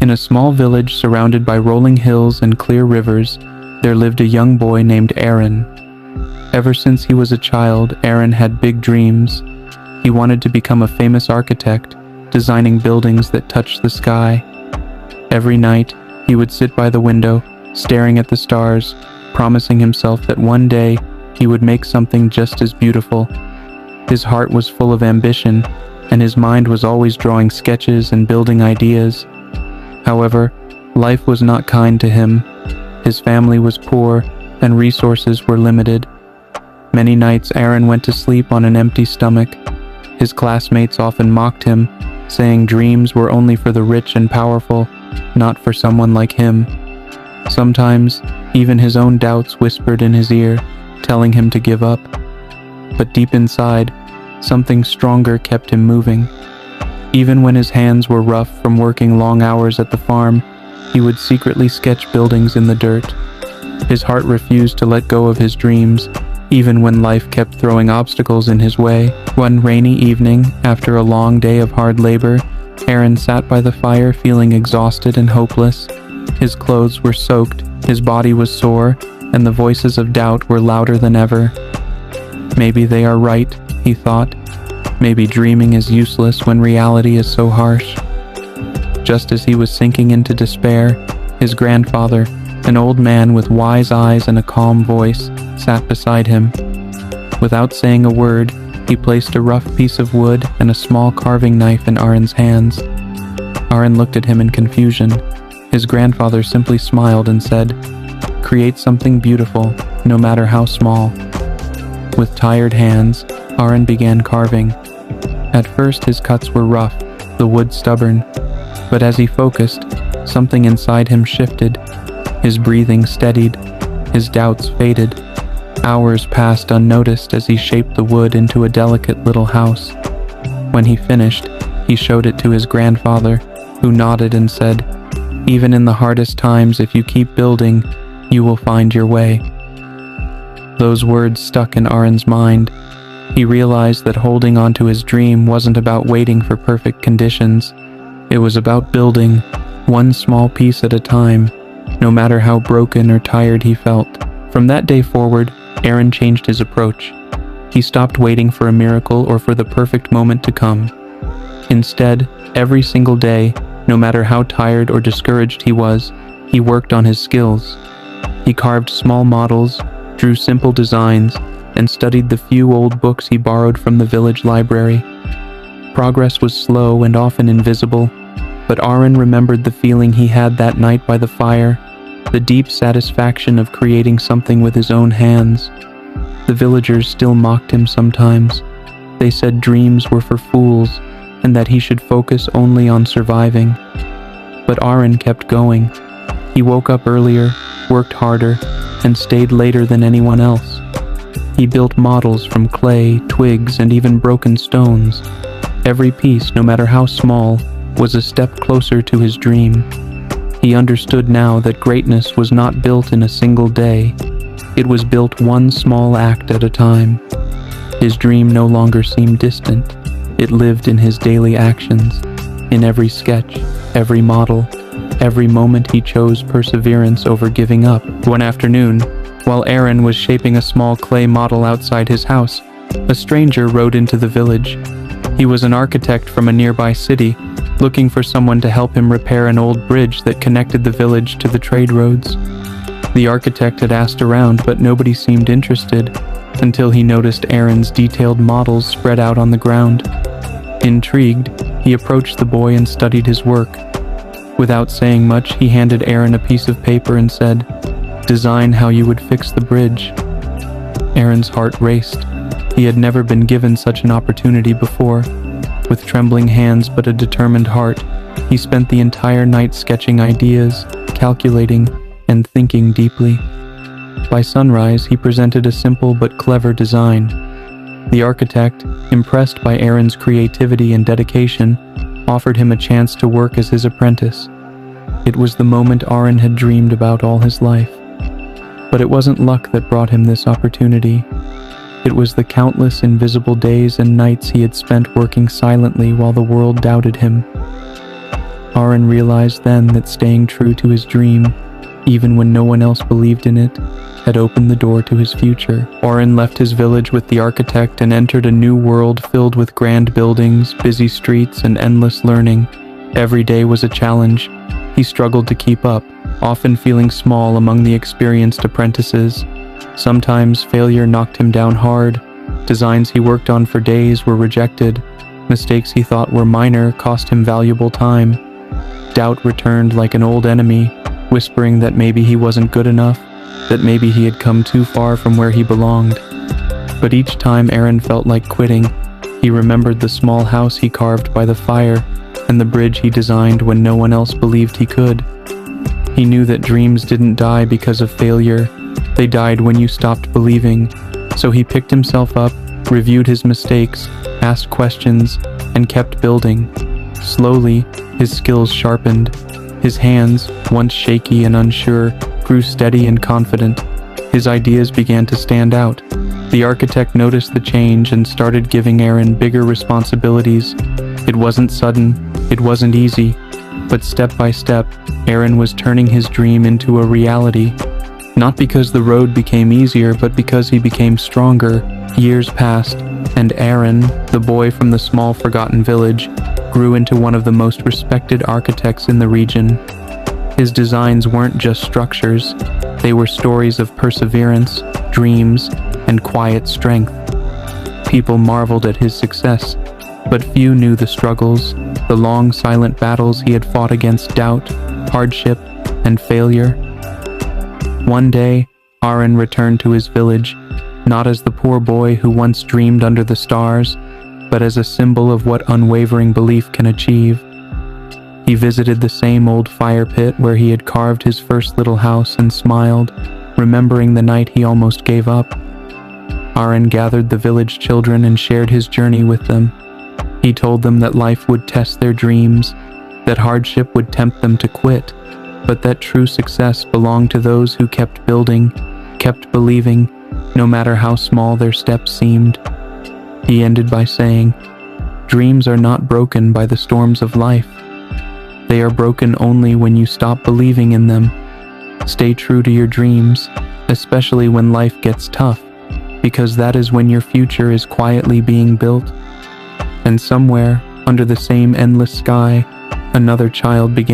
In a small village surrounded by rolling hills and clear rivers, there lived a young boy named Aaron. Ever since he was a child, Aaron had big dreams. He wanted to become a famous architect, designing buildings that touched the sky. Every night, he would sit by the window, staring at the stars, promising himself that one day he would make something just as beautiful. His heart was full of ambition, and his mind was always drawing sketches and building ideas. However, life was not kind to him. His family was poor, and resources were limited. Many nights Aaron went to sleep on an empty stomach. His classmates often mocked him, saying dreams were only for the rich and powerful, not for someone like him. Sometimes, even his own doubts whispered in his ear, telling him to give up. But deep inside, something stronger kept him moving. Even when his hands were rough from working long hours at the farm, he would secretly sketch buildings in the dirt. His heart refused to let go of his dreams, even when life kept throwing obstacles in his way. One rainy evening, after a long day of hard labor, Aaron sat by the fire feeling exhausted and hopeless. His clothes were soaked, his body was sore, and the voices of doubt were louder than ever. Maybe they are right, he thought. Maybe dreaming is useless when reality is so harsh. Just as he was sinking into despair, his grandfather, an old man with wise eyes and a calm voice, sat beside him. Without saying a word, he placed a rough piece of wood and a small carving knife in Aaron's hands. Aaron looked at him in confusion. His grandfather simply smiled and said, "Create something beautiful, no matter how small." With tired hands, Aaron began carving. At first his cuts were rough, the wood stubborn, but as he focused, something inside him shifted. His breathing steadied, his doubts faded. Hours passed unnoticed as he shaped the wood into a delicate little house. When he finished, he showed it to his grandfather, who nodded and said, "Even in the hardest times, if you keep building, you will find your way." Those words stuck in Aaron's mind. He realized that holding on to his dream wasn't about waiting for perfect conditions. It was about building, one small piece at a time, no matter how broken or tired he felt. From that day forward, Aaron changed his approach. He stopped waiting for a miracle or for the perfect moment to come. Instead, every single day, no matter how tired or discouraged he was, he worked on his skills. He carved small models, drew simple designs, and studied the few old books he borrowed from the village library. Progress was slow and often invisible, but Aaron remembered the feeling he had that night by the fire, the deep satisfaction of creating something with his own hands. The villagers still mocked him sometimes. They said dreams were for fools, and that he should focus only on surviving. But Aaron kept going. He woke up earlier, worked harder, and stayed later than anyone else. He built models from clay, twigs, and even broken stones. Every piece, no matter how small, was a step closer to his dream. He understood now that greatness was not built in a single day. It was built one small act at a time. His dream no longer seemed distant. It lived in his daily actions, in every sketch, every model, every moment he chose perseverance over giving up. One afternoon, while Aaron was shaping a small clay model outside his house, a stranger rode into the village. He was an architect from a nearby city, looking for someone to help him repair an old bridge that connected the village to the trade roads. The architect had asked around, but nobody seemed interested, until he noticed Aaron's detailed models spread out on the ground. Intrigued, he approached the boy and studied his work. Without saying much, he handed Aaron a piece of paper and said, "Design how you would fix the bridge." Aaron's heart raced. He had never been given such an opportunity before. With trembling hands but a determined heart, he spent the entire night sketching ideas, calculating, and thinking deeply. By sunrise, he presented a simple but clever design. The architect, impressed by Aaron's creativity and dedication, offered him a chance to work as his apprentice. It was the moment Aaron had dreamed about all his life. But it wasn't luck that brought him this opportunity. It was the countless invisible days and nights he had spent working silently while the world doubted him. Aaron realized then that staying true to his dream, even when no one else believed in it, had opened the door to his future. Aaron left his village with the architect and entered a new world filled with grand buildings, busy streets, and endless learning. Every day was a challenge. He struggled to keep up, often feeling small among the experienced apprentices. Sometimes failure knocked him down hard. Designs he worked on for days were rejected. Mistakes he thought were minor cost him valuable time. Doubt returned like an old enemy, whispering that maybe he wasn't good enough, that maybe he had come too far from where he belonged. But each time Aaron felt like quitting, he remembered the small house he carved by the fire and the bridge he designed when no one else believed he could. He knew that dreams didn't die because of failure. They died when you stopped believing. So he picked himself up, reviewed his mistakes, asked questions, and kept building. Slowly, his skills sharpened. His hands, once shaky and unsure, grew steady and confident. His ideas began to stand out. The architect noticed the change and started giving Aaron bigger responsibilities. It wasn't sudden, it wasn't easy, but step by step, Aaron was turning his dream into a reality. Not because the road became easier, but because he became stronger. Years passed, and Aaron, the boy from the small forgotten village, grew into one of the most respected architects in the region. His designs weren't just structures, they were stories of perseverance, dreams, and quiet strength. People marveled at his success, but few knew the struggles, the long silent battles he had fought against doubt, hardship, and failure. One day, Aaron returned to his village, not as the poor boy who once dreamed under the stars, but as a symbol of what unwavering belief can achieve. He visited the same old fire pit where he had carved his first little house and smiled, remembering the night he almost gave up. Aaron gathered the village children and shared his journey with them. He told them that life would test their dreams, that hardship would tempt them to quit, but that true success belonged to those who kept building, kept believing, no matter how small their steps seemed. He ended by saying, "Dreams are not broken by the storms of life. They are broken only when you stop believing in them. Stay true to your dreams, especially when life gets tough, because that is when your future is quietly being built." And somewhere, under the same endless sky, another child began